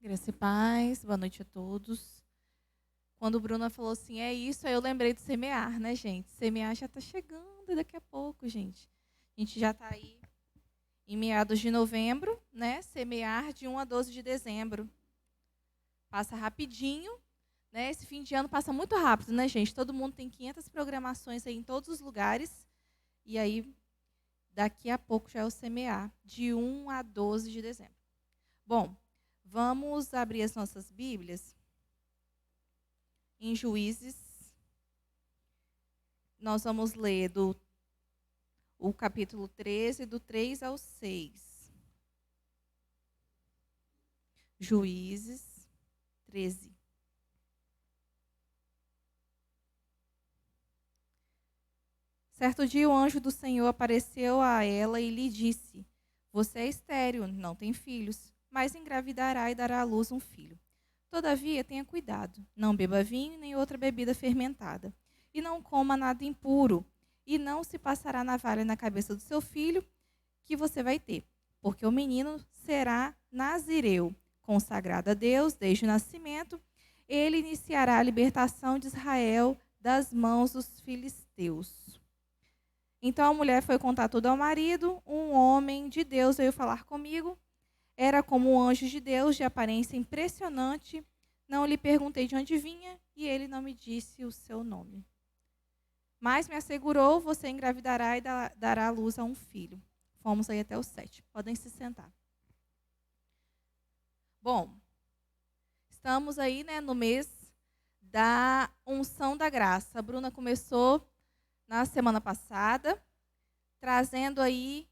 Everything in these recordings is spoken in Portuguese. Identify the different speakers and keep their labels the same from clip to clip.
Speaker 1: Graça e paz, boa noite a todos. Quando o Bruno falou assim, é isso, aí eu lembrei de semear, né, gente? Semear já está chegando daqui a pouco, gente. A gente já está aí em meados de novembro, né? Semear de 1 a 12 de dezembro. Passa rapidinho, né? Esse fim de ano passa muito rápido, né, gente? Todo mundo tem 500 programações aí em todos os lugares. E aí, daqui a pouco já é o semear, de 1 a 12 de dezembro. Bom, vamos abrir as nossas Bíblias em Juízes. Nós vamos ler o capítulo 13, do 3 ao 6. Juízes 13. Certo dia o anjo do Senhor apareceu a ela e lhe disse: Você é estéril, não tem filhos, mas engravidará e dará à luz um filho. Todavia, tenha cuidado, não beba vinho nem outra bebida fermentada, e não coma nada impuro, e não se passará navalha na cabeça do seu filho que você vai ter, porque o menino será nazireu, consagrado a Deus desde o nascimento. Ele iniciará a libertação de Israel das mãos dos filisteus. Então a mulher foi contar tudo ao marido. Um homem de Deus veio falar comigo. Era como um anjo de Deus, de aparência impressionante. Não lhe perguntei de onde vinha e ele não me disse o seu nome. Mas me assegurou, você engravidará e dará à luz a um filho. Fomos aí até o 7. Podem se sentar. Bom, estamos aí, né, no mês da unção da graça. A Bruna começou na semana passada, trazendo aí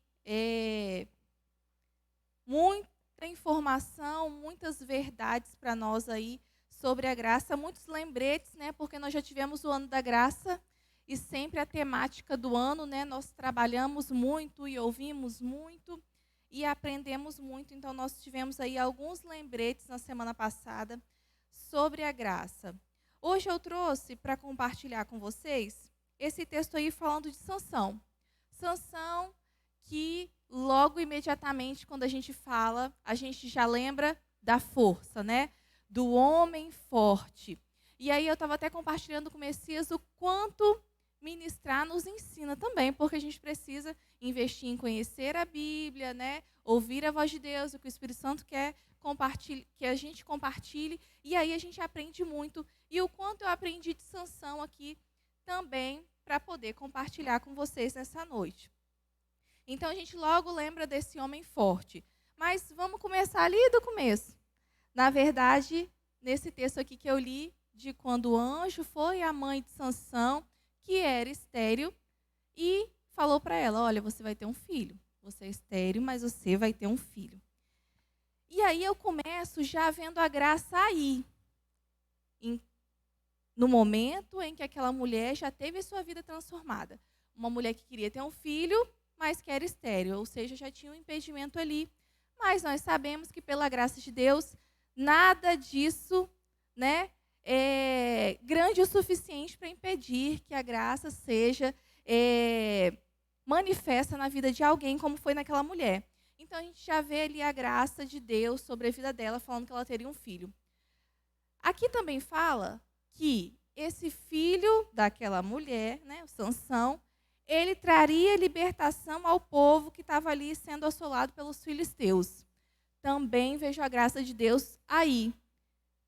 Speaker 1: muita informação, muitas verdades para nós aí sobre a graça, muitos lembretes, né? Porque nós já tivemos o ano da graça e sempre a temática do ano, né? Nós trabalhamos muito e ouvimos muito e aprendemos muito. Então nós tivemos aí alguns lembretes na semana passada sobre a graça. Hoje eu trouxe para compartilhar com vocês esse texto aí falando de Sansão. Sansão que logo imediatamente quando a gente fala, a gente já lembra da força, né? Do homem forte. E aí eu estava até compartilhando com o Messias o quanto ministrar nos ensina também, porque a gente precisa investir em conhecer a Bíblia, né? Ouvir a voz de Deus, o que o Espírito Santo quer que a gente compartilhe, e aí a gente aprende muito. E o quanto eu aprendi de Sansão aqui também para poder compartilhar com vocês nessa noite. Então a gente logo lembra desse homem forte. Mas vamos começar ali do começo. Na verdade, nesse texto aqui que eu li, de quando o anjo foi à mãe de Sansão, que era estéril, e falou para ela, olha, você vai ter um filho. Você é estéril, mas você vai ter um filho. E aí eu começo já vendo a graça aí. No momento em que aquela mulher já teve sua vida transformada. Uma mulher que queria ter um filho, mas que era estéril, ou seja, já tinha um impedimento ali. Mas nós sabemos que pela graça de Deus, nada disso, né, é grande o suficiente para impedir que a graça seja manifesta na vida de alguém, como foi naquela mulher. Então a gente já vê ali a graça de Deus sobre a vida dela, falando que ela teria um filho. Aqui também fala que esse filho daquela mulher, né, o Sansão, ele traria libertação ao povo que estava ali sendo assolado pelos filisteus. Também vejo a graça de Deus aí,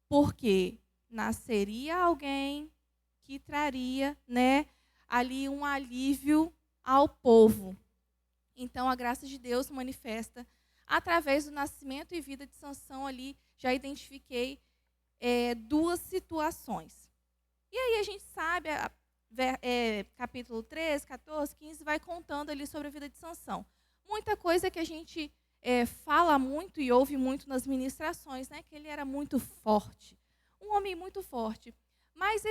Speaker 1: porque nasceria alguém que traria, né, ali um alívio ao povo. Então a graça de Deus manifesta através do nascimento e vida de Sansão ali. Já identifiquei duas situações. E aí a gente sabe, capítulo 13, 14, 15, vai contando ali sobre a vida de Sansão. Muita coisa que a gente fala muito e ouve muito nas ministrações, né? Que ele era muito forte, um homem muito forte. Mas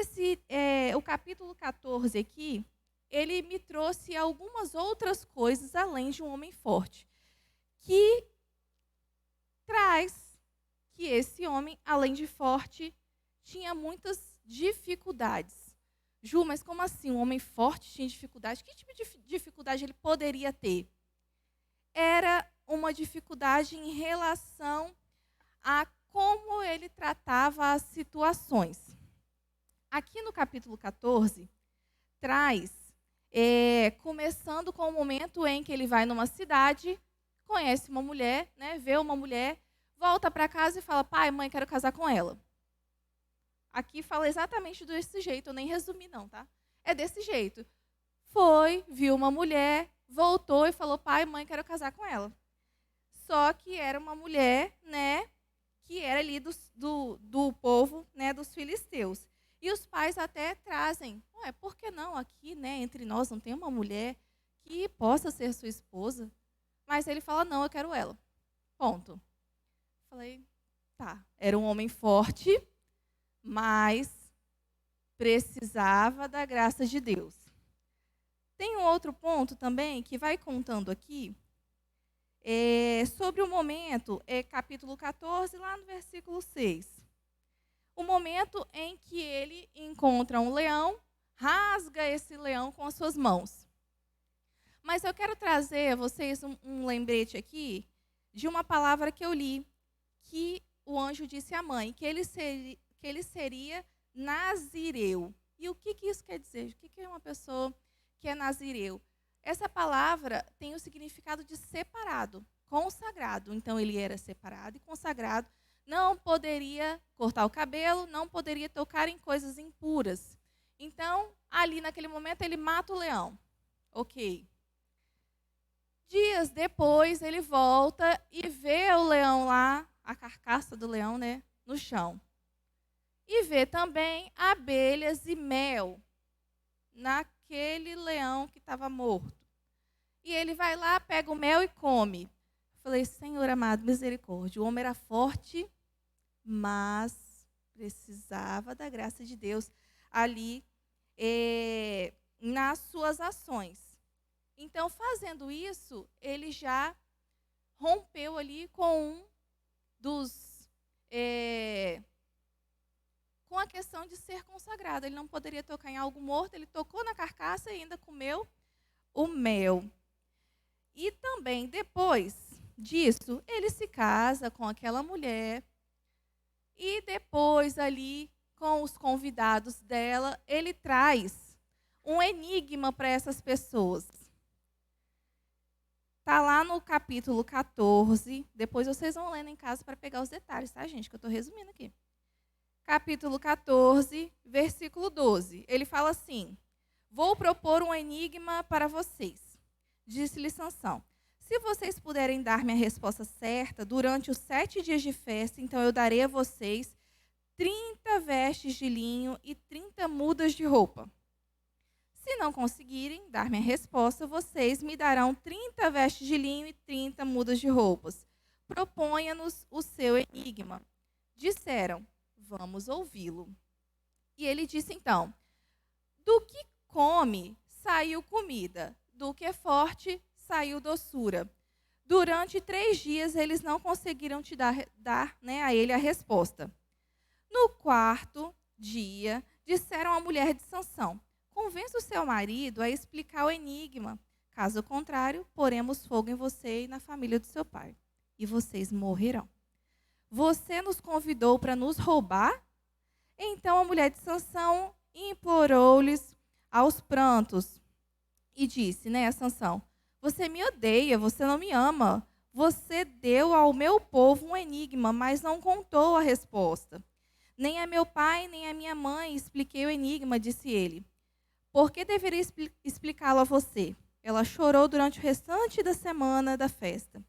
Speaker 1: o capítulo 14 aqui, ele me trouxe algumas outras coisas além de um homem forte, que traz que esse homem, além de forte, tinha muitas dificuldades. Ju, mas como assim? Um homem forte tinha dificuldade? Que tipo de dificuldade ele poderia ter? Era uma dificuldade em relação à como ele tratava as situações. Aqui no capítulo 14, traz, começando com o momento em que ele vai numa cidade, conhece uma mulher, né, vê uma mulher, volta para casa e fala, pai, mãe, quero casar com ela. Aqui fala exatamente desse jeito, eu nem resumi não, tá? É desse jeito. Foi, viu uma mulher, voltou e falou, pai, mãe, quero casar com ela. Só que era uma mulher, né, que era ali do povo, né, dos filisteus. E os pais até trazem, ué, por que não aqui, né, entre nós não tem uma mulher que possa ser sua esposa? Mas ele fala, não, eu quero ela. Ponto. Falei, tá. Era um homem forte, mas precisava da graça de Deus. Tem um outro ponto também que vai contando aqui, sobre o momento, capítulo 14, lá no versículo 6. O momento em que ele encontra um leão, rasga esse leão com as suas mãos. Mas eu quero trazer a vocês um lembrete aqui de uma palavra que eu li, que o anjo disse à mãe, que ele seria nazireu. E o que isso quer dizer? O que é uma pessoa que é nazireu? Essa palavra tem o significado de separado, consagrado. Então, ele era separado e consagrado. Não poderia cortar o cabelo, não poderia tocar em coisas impuras. Então, ali naquele momento, ele mata o leão. Ok. Dias depois, ele volta e vê o leão lá, a carcaça do leão, né, no chão. E vê também abelhas e mel naquele leão que estava morto. E ele vai lá, pega o mel e come. Falei, Senhor amado, misericórdia. O homem era forte, mas precisava da graça de Deus ali nas suas ações. Então, fazendo isso, ele já rompeu ali com um dos... com a questão de ser consagrado. Ele não poderia tocar em algo morto, ele tocou na carcaça e ainda comeu o mel. E também, depois disso, ele se casa com aquela mulher. E depois, ali, com os convidados dela, ele traz um enigma para essas pessoas. Está lá no capítulo 14. Depois vocês vão lendo em casa para pegar os detalhes, tá, gente? Que eu estou resumindo aqui. Capítulo 14, versículo 12. Ele fala assim, vou propor um enigma para vocês. Disse-lhe Sansão, se vocês puderem dar-me a resposta certa durante os 7 dias de festa, então eu darei a vocês 30 vestes de linho e 30 mudas de roupa. Se não conseguirem dar-me a resposta, vocês me darão 30 vestes de linho e 30 mudas de roupas. Proponha-nos o seu enigma. Disseram, vamos ouvi-lo. E ele disse então, do que come, saiu comida. Do que é forte, saiu doçura. Durante 3 dias, eles não conseguiram te dar né, a ele a resposta. No 4º dia, disseram à mulher de Sansão, convença o seu marido a explicar o enigma. Caso contrário, poremos fogo em você e na família do seu pai. E vocês morrerão. Você nos convidou para nos roubar? Então a mulher de Sansão implorou-lhes aos prantos e disse, né, a Sansão, você me odeia, você não me ama. Você deu ao meu povo um enigma, mas não contou a resposta. Nem a meu pai, nem a minha mãe expliquei o enigma, disse ele. Por que deveria explicá-lo a você? Ela chorou durante o restante da semana da festa.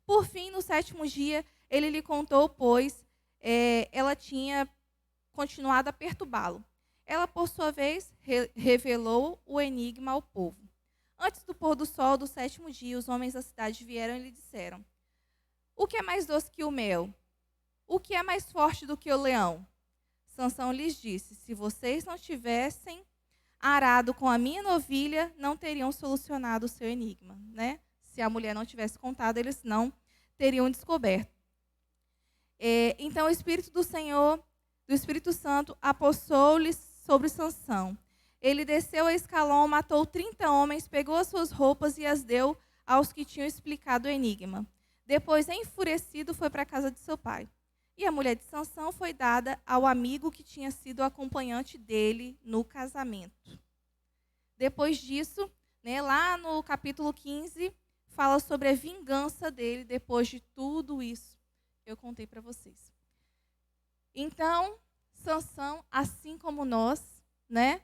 Speaker 1: Por fim, no 7º dia, ele lhe contou, pois ela tinha continuado a perturbá-lo. Ela, por sua vez, revelou o enigma ao povo. Antes do pôr do sol do 7º dia, os homens da cidade vieram e lhe disseram, o que é mais doce que o mel? O que é mais forte do que o leão? Sansão lhes disse, se vocês não tivessem arado com a minha novilha, não teriam solucionado o seu enigma. Né? Se a mulher não tivesse contado, eles não teriam descoberto. Então o Espírito do Senhor, do Espírito Santo, apossou-lhes sobre Sansão. Ele desceu a escalão, matou 30 homens, pegou as suas roupas e as deu aos que tinham explicado o enigma. Depois, enfurecido, foi para a casa de seu pai. E a mulher de Sansão foi dada ao amigo que tinha sido acompanhante dele no casamento. Depois disso, né, lá no capítulo 15, fala sobre a vingança dele depois de tudo isso que eu contei para vocês. Então, Sansão, assim como nós, né,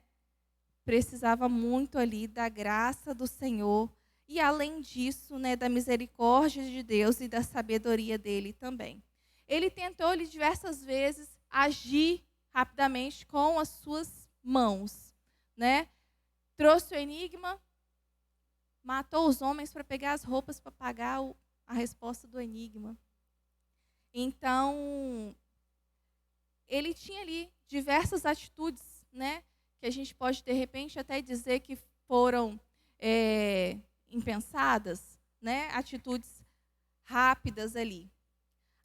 Speaker 1: precisava muito ali da graça do Senhor e, além disso, né, da misericórdia de Deus e da sabedoria dele também. Ele tentou diversas vezes agir rapidamente com as suas mãos, né? Trouxe o enigma, matou os homens para pegar as roupas para pagar a resposta do enigma. Então, ele tinha ali diversas atitudes, né, que a gente pode, de repente, até dizer que foram impensadas, né, atitudes rápidas ali.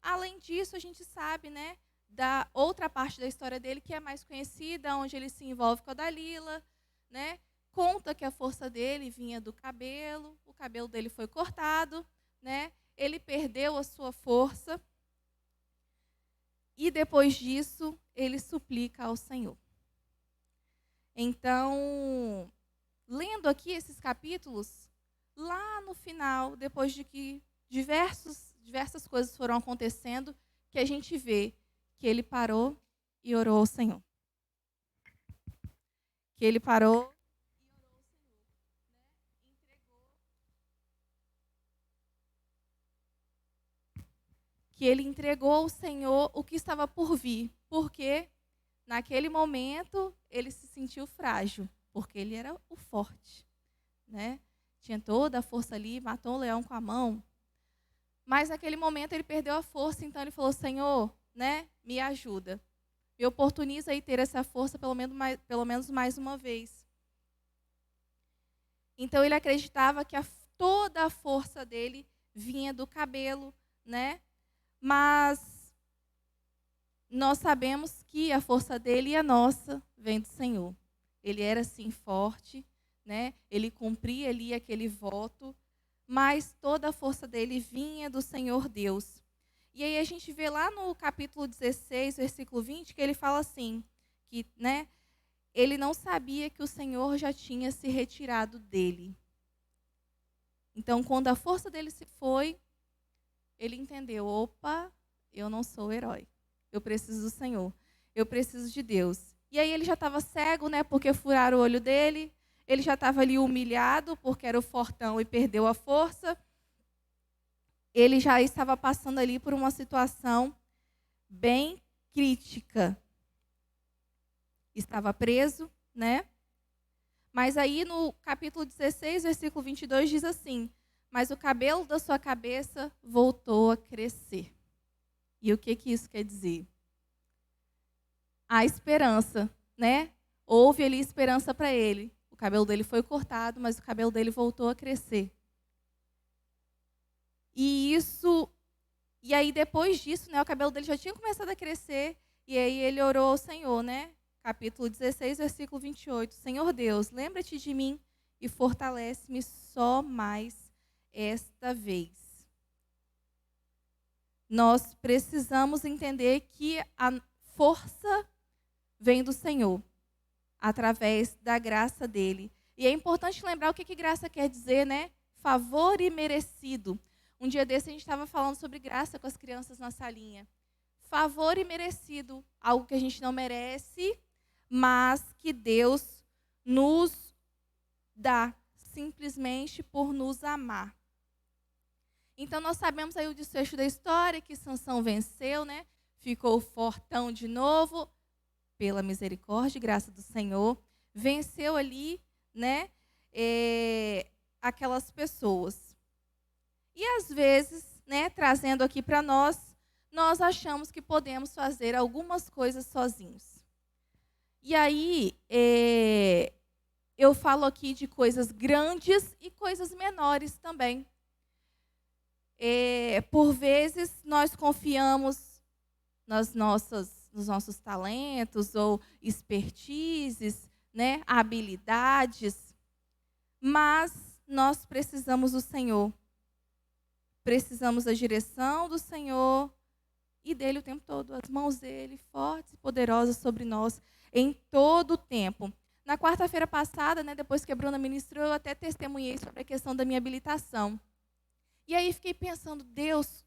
Speaker 1: Além disso, a gente sabe, né, da outra parte da história dele, que é mais conhecida, onde ele se envolve com a Dalila, né, conta que a força dele vinha do cabelo, o cabelo dele foi cortado, né, ele perdeu a sua força, e depois disso, ele suplica ao Senhor. Então, lendo aqui esses capítulos, lá no final, depois de que diversas coisas foram acontecendo, que a gente vê que ele parou e orou ao Senhor. Que ele parou e orou ao Senhor, né? Que ele entregou ao Senhor o que estava por vir, porque naquele momento ele se sentiu frágil, porque ele era o forte, né? Tinha toda a força ali, matou o leão com a mão. Mas naquele momento ele perdeu a força, então ele falou: Senhor, né, me ajuda. Me oportuniza aí ter essa força pelo menos mais uma vez. Então ele acreditava que toda a força dele vinha do cabelo, né? Mas nós sabemos que a força dele e a nossa vem do Senhor. Ele era sim forte, né? Ele cumpria ali aquele voto, mas toda a força dele vinha do Senhor Deus. E aí a gente vê lá no capítulo 16, versículo 20, que ele fala assim, que, né, ele não sabia que o Senhor já tinha se retirado dele. Então, quando a força dele se foi, ele entendeu: opa, eu não sou o herói. Eu preciso do Senhor. Eu preciso de Deus. E aí ele já estava cego, né, porque furaram o olho dele. Ele já estava ali humilhado, porque era o fortão e perdeu a força. Ele já estava passando ali por uma situação bem crítica. Estava preso, né? Mas aí no capítulo 16, versículo 22, diz assim: mas o cabelo da sua cabeça voltou a crescer. E o que isso quer dizer? A esperança, né? Houve ali esperança para ele. O cabelo dele foi cortado, mas o cabelo dele voltou a crescer. E aí depois disso, né, o cabelo dele já tinha começado a crescer, e aí ele orou ao Senhor, né? Capítulo 16, versículo 28. Senhor Deus, lembra-te de mim e fortalece-me só mais esta vez. Nós precisamos entender que a força vem do Senhor, através da graça dele. E é importante lembrar o que graça quer dizer, né? Favor imerecido. Um dia desse a gente estava falando sobre graça com as crianças na salinha. Favor imerecido, algo que a gente não merece, mas que Deus nos dá, simplesmente por nos amar. Então nós sabemos aí o desfecho da história, que Sansão venceu, né? Ficou fortão de novo, pela misericórdia e graça do Senhor. Venceu ali, né? Aquelas pessoas. E às vezes, né, trazendo aqui para nós achamos que podemos fazer algumas coisas sozinhos. E aí, eu falo aqui de coisas grandes e coisas menores também. Por vezes, nós confiamos nos nossos talentos ou expertises, né, habilidades, mas nós precisamos do Senhor. Precisamos da direção do Senhor, e dele o tempo todo, as mãos dele fortes e poderosas sobre nós em todo o tempo. Na quarta-feira passada, né, depois que a Bruna ministrou, eu até testemunhei sobre a questão da minha habilitação. E aí fiquei pensando, Deus,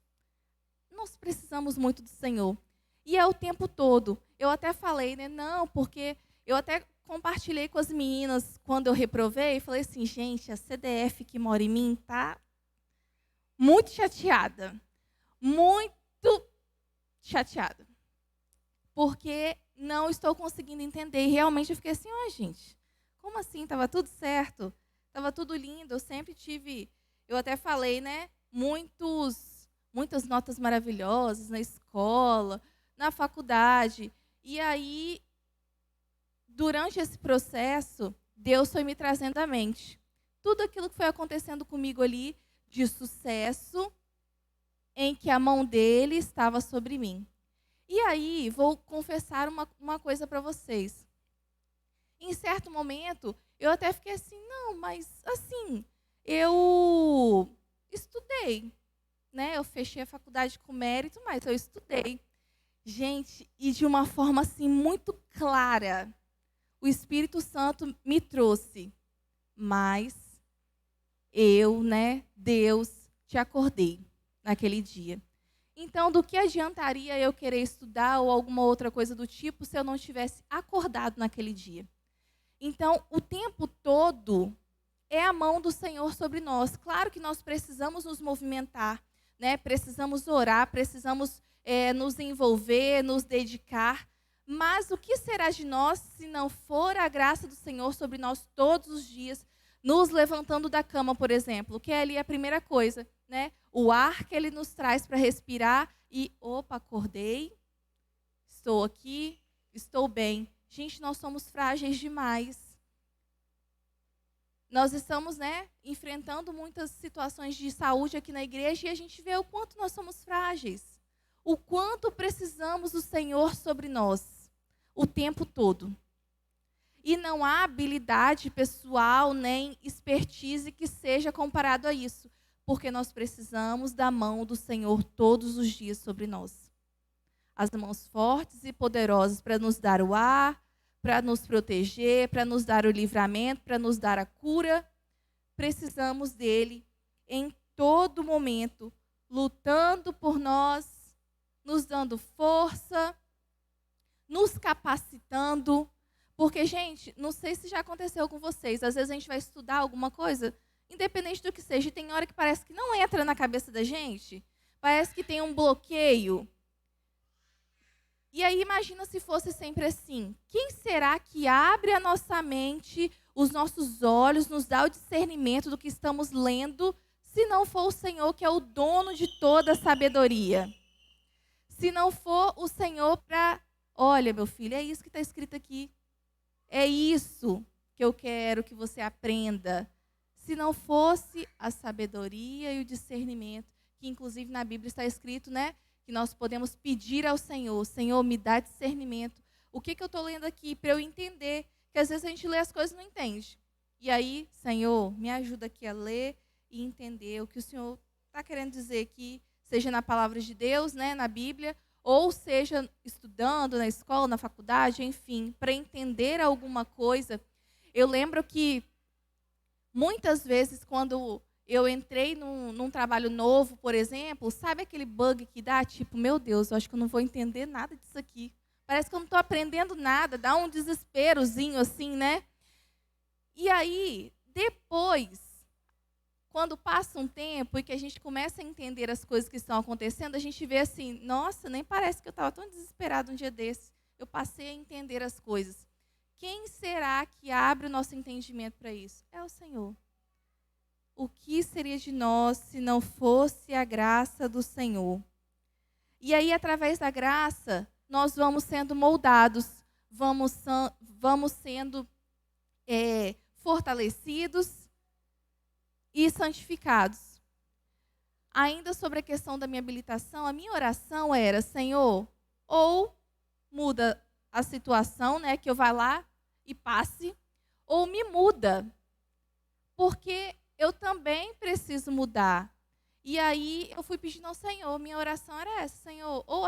Speaker 1: nós precisamos muito do Senhor. E é o tempo todo. Eu até falei, né, não, porque eu até compartilhei com as meninas quando eu reprovei, falei assim, gente, a CDF que mora em mim tá muito chateada. Muito chateada. Porque não estou conseguindo entender. E realmente eu fiquei assim, gente, como assim? Estava tudo certo, estava tudo lindo. Eu sempre tive, eu até falei, né, muitas notas maravilhosas na escola, na faculdade. E aí, durante esse processo, Deus foi me trazendo à mente tudo aquilo que foi acontecendo comigo ali de sucesso, em que a mão dele estava sobre mim. E aí, vou confessar uma coisa para vocês. Em certo momento, eu até fiquei assim, não, mas assim, eu estudei, né? Eu fechei a faculdade com mérito, mas eu estudei. Gente, e de uma forma assim muito clara, o Espírito Santo me trouxe, mas eu, né, Deus, te acordei naquele dia. Então, do que adiantaria eu querer estudar ou alguma outra coisa do tipo se eu não tivesse acordado naquele dia? Então, o tempo todo é a mão do Senhor sobre nós. Claro que nós precisamos nos movimentar, né? Precisamos orar, precisamos nos envolver, nos dedicar. Mas o que será de nós se não for a graça do Senhor sobre nós todos os dias, nos levantando da cama, por exemplo, que é ali a primeira coisa, né? O ar que Ele nos traz para respirar e, opa, acordei, estou aqui, estou bem. Gente, nós somos frágeis demais. Nós estamos, né, enfrentando muitas situações de saúde aqui na igreja e a gente vê o quanto nós somos frágeis. O quanto precisamos do Senhor sobre nós o tempo todo. E não há habilidade pessoal nem expertise que seja comparado a isso, porque nós precisamos da mão do Senhor todos os dias sobre nós. As mãos fortes e poderosas para nos dar o ar, para nos proteger, para nos dar o livramento, para nos dar a cura. Precisamos dele em todo momento, lutando por nós, nos dando força, nos capacitando. Porque, gente, não sei se já aconteceu com vocês, às vezes a gente vai estudar alguma coisa, independente do que seja, e tem hora que parece que não entra na cabeça da gente, parece que tem um bloqueio. E aí imagina se fosse sempre assim. Quem será que abre a nossa mente, os nossos olhos, nos dá o discernimento do que estamos lendo, se não for o Senhor que é o dono de toda a sabedoria? Se não for o Senhor para, olha, meu filho, é isso que está escrito aqui. É isso que eu quero que você aprenda. Se não fosse a sabedoria e o discernimento, que inclusive na Bíblia está escrito, né? Que nós podemos pedir ao Senhor, Senhor, me dá discernimento. O que eu estou lendo aqui para eu entender? Que às vezes a gente lê as coisas e não entende. E aí, Senhor, me ajuda aqui a ler e entender o que o Senhor está querendo dizer aqui, seja na palavra de Deus, né, na Bíblia, ou seja estudando na escola, na faculdade, enfim, para entender alguma coisa. Eu lembro que muitas vezes quando eu entrei num trabalho novo, por exemplo, sabe aquele bug que dá? Tipo, meu Deus, eu acho que eu não vou entender nada disso aqui. Parece que eu não estou aprendendo nada, dá um desesperozinho assim, né? E aí, depois, quando passa um tempo e que a gente começa a entender as coisas que estão acontecendo, a gente vê assim, nossa, nem parece que eu estava tão desesperado um dia desse. Eu passei a entender as coisas. Quem será que abre o nosso entendimento para isso? É o Senhor. O que seria de nós se não fosse a graça do Senhor? E aí, através da graça, nós vamos sendo moldados, vamos sendo fortalecidos e santificados. Ainda sobre a questão da minha habilitação, a minha oração era, Senhor, ou muda a situação, né, que eu vá lá e passe, ou me muda, porque eu também preciso mudar. E aí eu fui pedindo ao Senhor, minha oração era essa, Senhor, ou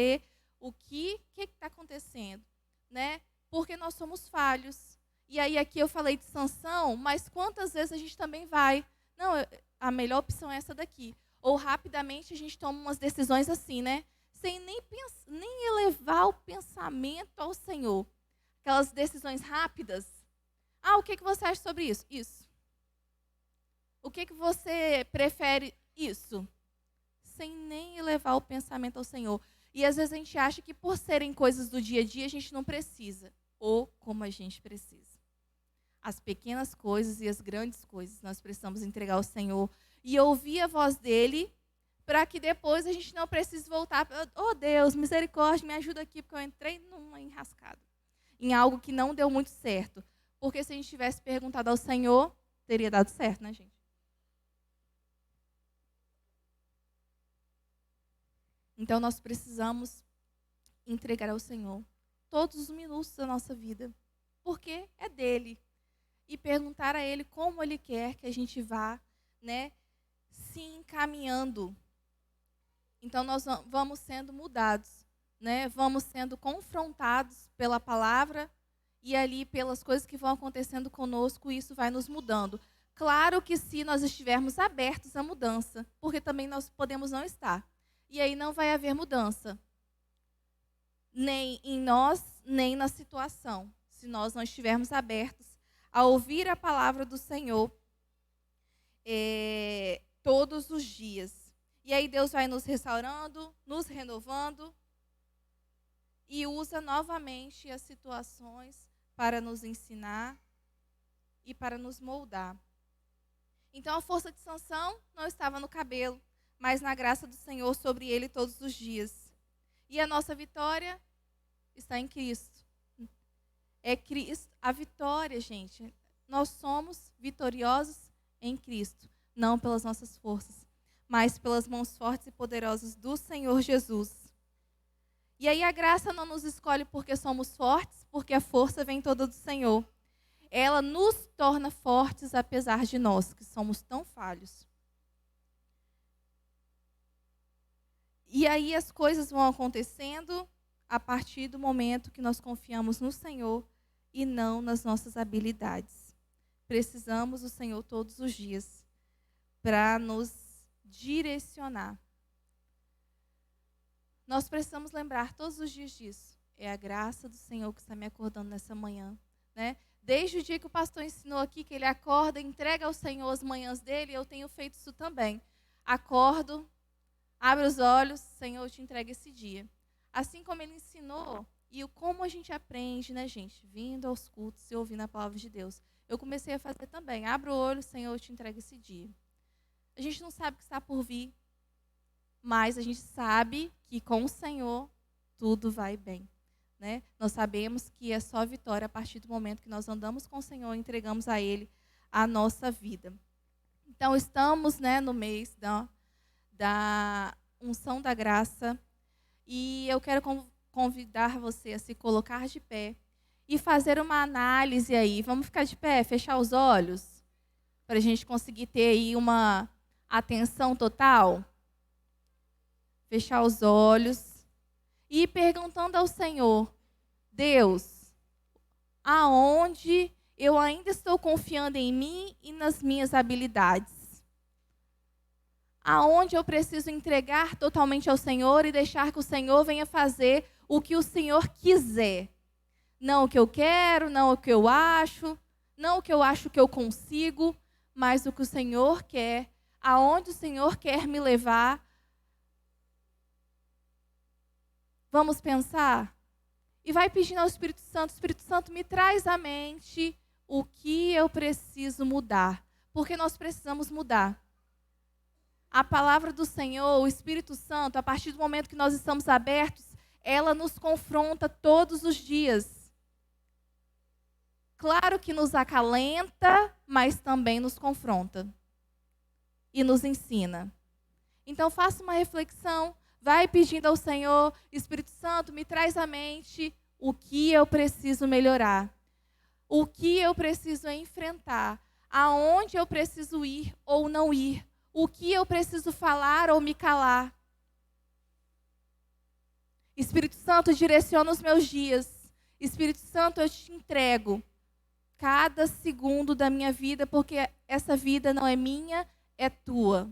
Speaker 1: entender o que está acontecendo, né? Porque nós somos falhos. E aí aqui eu falei de Sansão, mas quantas vezes a gente também vai, não, a melhor opção é essa daqui. Ou rapidamente a gente toma umas decisões assim, né? Sem nem elevar o pensamento ao Senhor. Aquelas decisões rápidas. Ah, o que você acha sobre isso? Isso. O que você prefere? Isso. Sem nem elevar o pensamento ao Senhor. E às vezes a gente acha que por serem coisas do dia a dia a gente não precisa. Ou como a gente precisa. As pequenas coisas e as grandes coisas nós precisamos entregar ao Senhor e ouvir a voz dele, para que depois a gente não precise voltar. Oh Deus, misericórdia, me ajuda aqui, porque eu entrei numa enrascada. Em algo que não deu muito certo. Porque se a gente tivesse perguntado ao Senhor, teria dado certo, né, gente? Então nós precisamos entregar ao Senhor todos os minutos da nossa vida. Porque é dele. E perguntar a ele como ele quer que a gente vá, né, se encaminhando. Então nós vamos sendo mudados, né? Vamos sendo confrontados pela palavra e ali pelas coisas que vão acontecendo conosco, isso vai nos mudando. Claro que se nós estivermos abertos à mudança, porque também nós podemos não estar. E aí não vai haver mudança. Nem em nós, nem na situação. Se nós não estivermos abertos a ouvir a palavra do Senhor todos os dias. E aí Deus vai nos restaurando, nos renovando e usa novamente as situações para nos ensinar e para nos moldar. Então a força de Sansão não estava no cabelo, mas na graça do Senhor sobre ele todos os dias. E a nossa vitória está em Cristo. É Cristo, a vitória, gente. Nós somos vitoriosos em Cristo, não pelas nossas forças, mas pelas mãos fortes e poderosas do Senhor Jesus. E aí a graça não nos escolhe porque somos fortes, porque a força vem toda do Senhor. Ela nos torna fortes apesar de nós, que somos tão falhos. E aí as coisas vão acontecendo a partir do momento que nós confiamos no Senhor e não nas nossas habilidades. Precisamos do Senhor todos os dias para nos direcionar. Nós precisamos lembrar todos os dias disso. É a graça do Senhor que está me acordando nessa manhã, né? Desde o dia que o pastor ensinou aqui que ele acorda, entrega ao Senhor as manhãs dele, eu tenho feito isso também. Acordo, abro os olhos, Senhor, eu te entrego esse dia. Assim como ele ensinou, e como a gente aprende, né, gente? Vindo aos cultos e ouvindo a palavra de Deus. Eu comecei a fazer também. Abro o olho, Senhor, eu te entrego esse dia. A gente não sabe o que está por vir, mas a gente sabe que com o Senhor tudo vai bem. Né? Nós sabemos que é só vitória a partir do momento que nós andamos com o Senhor e entregamos a Ele a nossa vida. Então, estamos, né, no mês da unção da graça. E eu quero convidar você a se colocar de pé e fazer uma análise aí. Vamos ficar de pé, fechar os olhos, para a gente conseguir ter aí uma atenção total. Fechar os olhos e ir perguntando ao Senhor: Deus, aonde eu ainda estou confiando em mim e nas minhas habilidades? Aonde eu preciso entregar totalmente ao Senhor e deixar que o Senhor venha fazer o que o Senhor quiser. Não o que eu quero, não o que eu acho, não o que eu acho que eu consigo, mas o que o Senhor quer, aonde o Senhor quer me levar. Vamos pensar? E vai pedindo ao Espírito Santo, me traz à mente o que eu preciso mudar. Porque nós precisamos mudar. A palavra do Senhor, o Espírito Santo, a partir do momento que nós estamos abertos, ela nos confronta todos os dias. Claro que nos acalenta, mas também nos confronta. E nos ensina. Então faça uma reflexão, vai pedindo ao Senhor, Espírito Santo, me traz à mente o que eu preciso melhorar. O que eu preciso enfrentar. Aonde eu preciso ir ou não ir. O que eu preciso falar ou me calar. Espírito Santo, direciona os meus dias. Espírito Santo, eu te entrego cada segundo da minha vida, porque essa vida não é minha, é tua.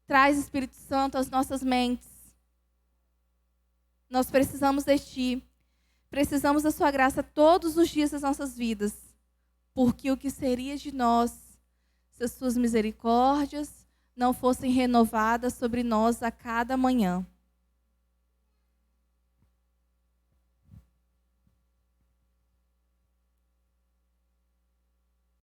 Speaker 1: Traz, Espírito Santo, às nossas mentes. Nós precisamos de Ti. Precisamos da Sua graça todos os dias das nossas vidas. Porque o que seria de nós se as Suas misericórdias não fossem renovadas sobre nós a cada manhã?